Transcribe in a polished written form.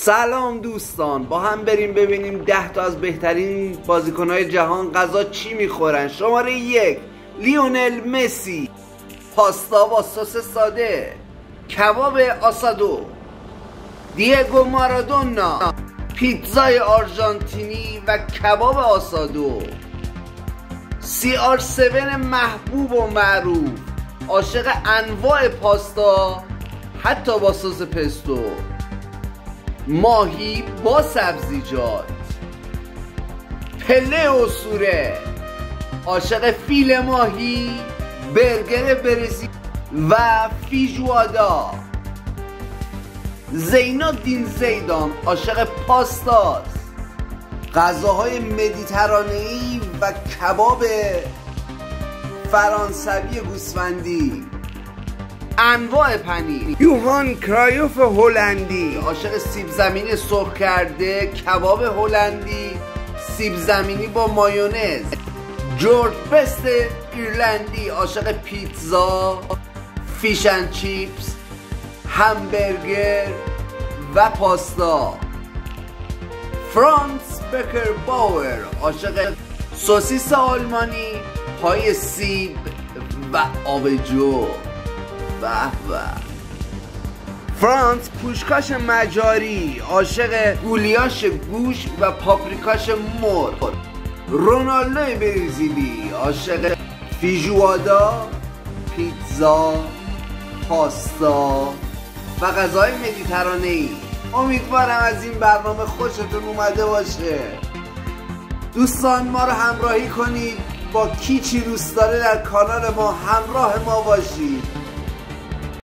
سلام دوستان، با هم بریم ببینیم 10 تا از بهترین بازیکن‌های جهان غذا چی میخورن. شماره 1 لیونل مسی، پاستا با سس ساده، کباب آسادو. دیگو مارادونا، پیتزای آرژانتینی و کباب آسادو. CR7 محبوب و معروف، عاشق انواع پاستا حتی با سس پستو. ماهی با سبزیجات. پله اسطوره، عاشق فیل ماهی، برگر برزیل و فیجوادا. زینالدین زیدان، عاشق پاستاست، غذاهای مدیترانه‌ای و کباب فرانسوی گوسفندی. انواع پنیر. یوهان کرایوف هلندی، عاشق سیب زمینی سرخ کرده، کباب هلندی، سیب زمینی با مایونز. جورج بست ایرلندی، عاشق پیتزا، فیش اند چیپس، همبرگر و پاستا. فرانس بکر باور، عاشق سوسیس آلمانی، پای سیب و آبجو. به. فرانس پوشکاش مجاری، عاشق گولیاش گوشت و پاپریکاش مرغ. رونالدو برزیلی، عاشق فیجوادا، پیتزا، پاستا و غذای مدیترانه‌ای. امیدوارم از این برنامه خوشتون اومده باشه. دوستان ما رو همراهی کنید، با کی چی دوست داره در کانال ما همراه ما باشید.